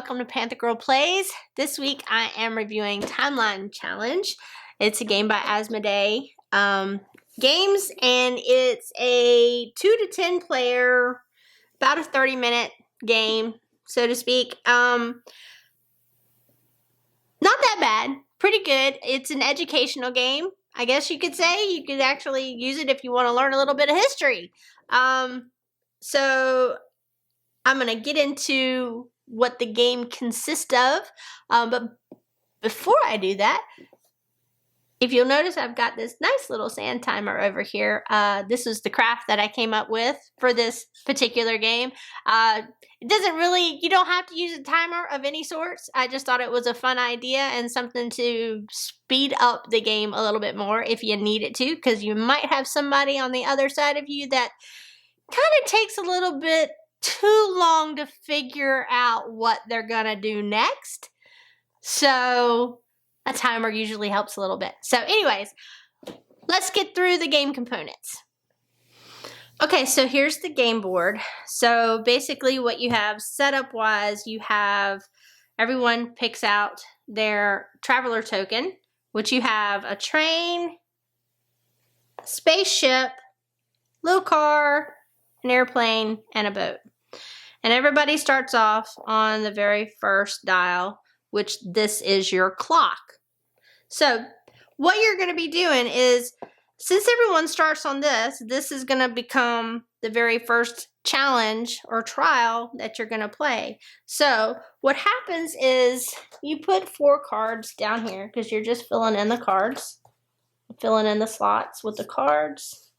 welcome to Panther Girl Plays. This week I am reviewing Timeline Challenge. It's a game by Asmodee Games, and it's a 2 to 10 player, about a 30-minute game, so to speak. Not that bad, pretty good. It's an educational game, I guess you could say. You could actually use it if you want to learn a little bit of history. So I'm going to get into what the game consists of, but before I do that, if you'll notice, I've got this nice little sand timer over here. This is the craft that I came up with for this particular game. It doesn't really, you don't have to use a timer of any sorts. I just thought it was a fun idea and something to speed up the game a little bit more if you need it to, because you might have somebody on the other side of you that kind of takes a little bit too long to figure out what they're gonna do next. So a timer usually helps a little bit. So anyways, let's get through the game components. Okay, so here's the game board. So basically what you have setup wise, you have everyone picks out their traveler token, which you have a train, a spaceship, little car, an airplane, and a boat. And everybody starts off on the very first dial, which this is your clock. So what you're going to be doing is, since everyone starts on this is going to become the very first challenge or trial that you're going to play. So what happens is you put 4 cards down here because you're just filling in the cards, filling in the slots with the cards.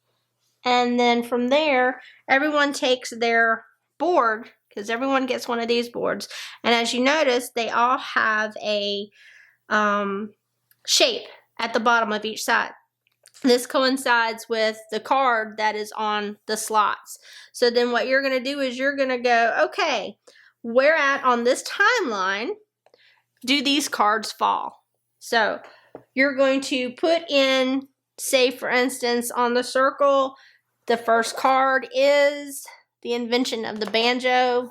And then from there, everyone takes their board, because everyone gets one of these boards. And as you notice, they all have a shape at the bottom of each side. This coincides with the card that is on the slots. So then what you're going to do is you're going to go, okay, where at on this timeline do these cards fall? So you're going to put in, say for instance, on the circle, the first card is the invention of the banjo.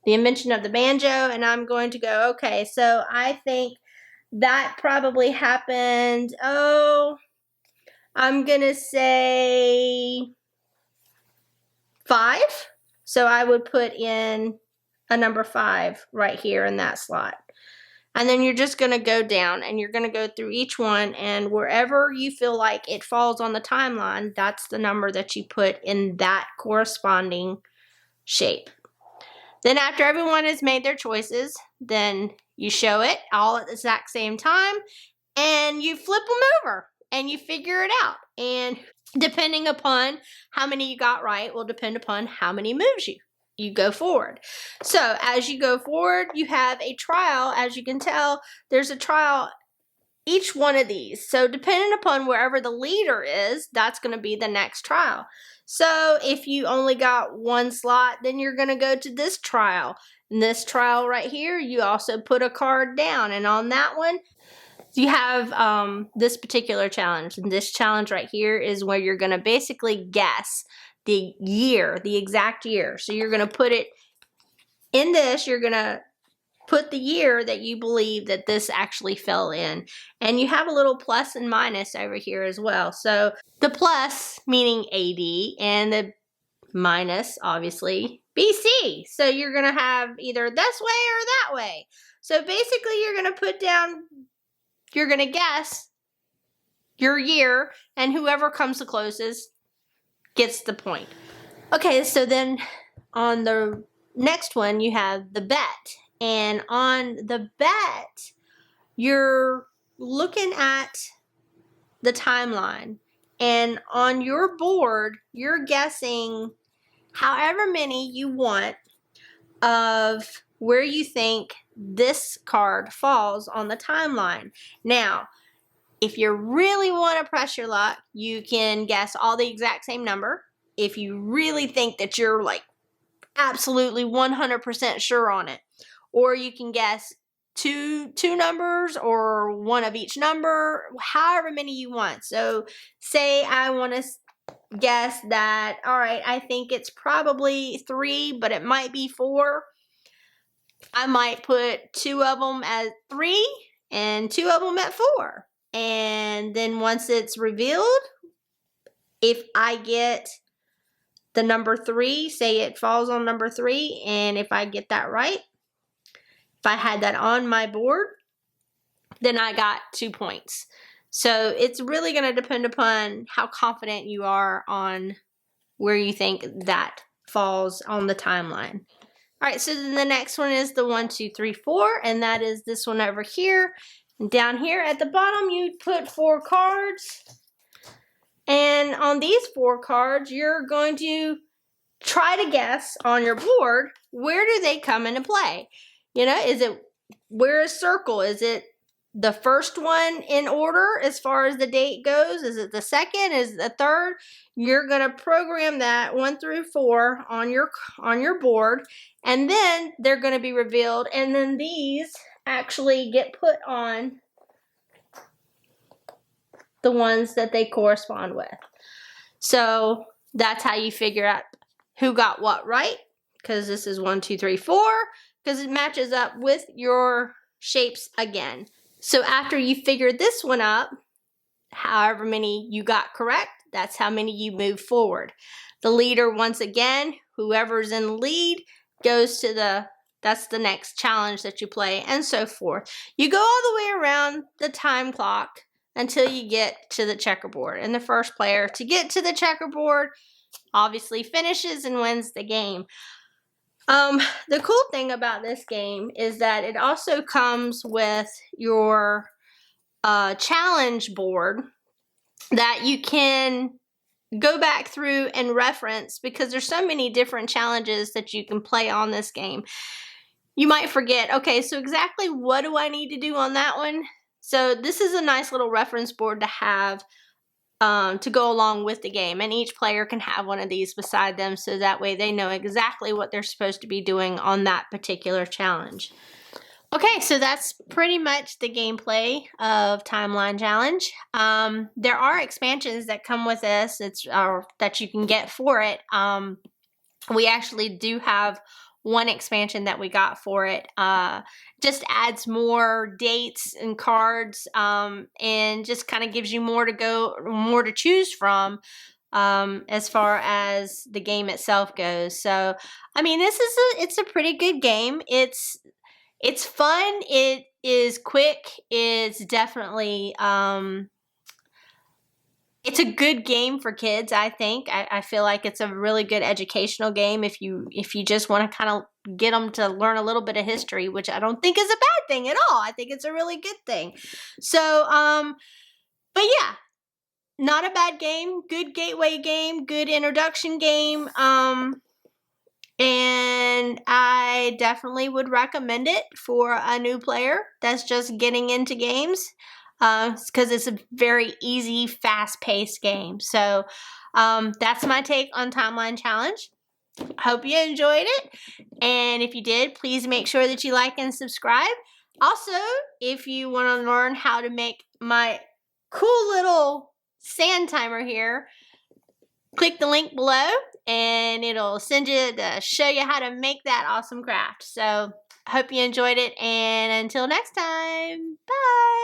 The invention of the banjo, and I'm going to go, okay, so I think that probably happened, I'm going to say 5. So I would put in a number 5 right here in that slot. And then you're just going to go down and you're going to go through each one, and wherever you feel like it falls on the timeline, that's the number that you put in that corresponding shape. Then after everyone has made their choices, then you show it all at the exact same time and you flip them over and you figure it out. And depending upon how many you got right will depend upon how many moves you go forward. So as you go forward, you have a trial. As you can tell, there's a trial each one of these. So depending upon wherever the leader is, that's going to be the next trial. So if you only got 1 slot, then you're going to go to this trial. In this trial right here, you also put a card down. And on that one, you have this particular challenge. And this challenge right here is where you're going to basically guess the year, the exact year. So you're going to put it in this, you're going to put the year that you believe that this actually fell in. And you have a little plus and minus over here as well. So the plus meaning AD and the minus obviously BC. So you're going to have either this way or that way. So basically you're going to put down, you're going to guess your year, and whoever comes the closest gets the point. Okay, so then on the next one you have the bet. And on the bet, you're looking at the timeline. And on your board, you're guessing however many you want of where you think this card falls on the timeline. Now, if you really want to press your luck, you can guess all the exact same number. If you really think that you're like absolutely 100% sure on it. Or you can guess two numbers or one of each number, however many you want. So say I want to guess that, all right, I think it's probably 3, but it might be 4, I might put 2 of them at 3 and 2 of them at 4. And then once it's revealed, if I get the number 3, say it falls on number 3, and if I get that right, if I had that on my board, then I got 2 points. So it's really going to depend upon how confident you are on where you think that falls on the timeline. All right, so then the next one is the 1, 2, 3, 4, and that is this one over here. And down here at the bottom, you put 4 cards. And on these 4 cards, you're going to try to guess on your board, where do they come into play? You know, is it, where is circle? Is it the first one in order as far as the date goes? Is it the second? Is it the third? You're going to program that 1 through 4 on your board, and then they're going to be revealed, and then these actually get put on the ones that they correspond with. So that's how you figure out who got what right, because this is 1, 2, 3, 4, because it matches up with your shapes again. So after you figure this one up, however many you got correct, that's how many you move forward. The leader, once again, whoever's in the lead goes to that's the next challenge that you play, and so forth. You go all the way around the time clock until you get to the checkerboard. And the first player to get to the checkerboard obviously finishes and wins the game. The cool thing about this game is that it also comes with your challenge board that you can go back through and reference, because there's so many different challenges that you can play on this game. You might forget, okay, so exactly what do I need to do on that one? So this is a nice little reference board to have to go along with the game, and each player can have one of these beside them, so that way they know exactly what they're supposed to be doing on that particular challenge. Okay, so that's pretty much the gameplay of Timeline Challenge. There are expansions that come with this that you can get for it. We actually do have one expansion that we got for it. Just adds more dates and cards, and just kind of gives you more to choose from as far as the game itself goes. So, I mean, it's a pretty good game. It's fun. It is quick. It's definitely it's a good game for kids, I think. I feel like it's a really good educational game if you just want to kind of get them to learn a little bit of history, which I don't think is a bad thing at all. I think it's a really good thing. So, but yeah, not a bad game. Good gateway game. Good introduction game. And I definitely would recommend it for a new player that's just getting into games. Because it's a very easy, fast-paced game. So that's my take on Timeline Challenge. Hope you enjoyed it. And if you did, please make sure that you like and subscribe. Also, if you want to learn how to make my cool little sand timer here, click the link below and it'll send you to show you how to make that awesome craft. So hope you enjoyed it, and until next time, bye.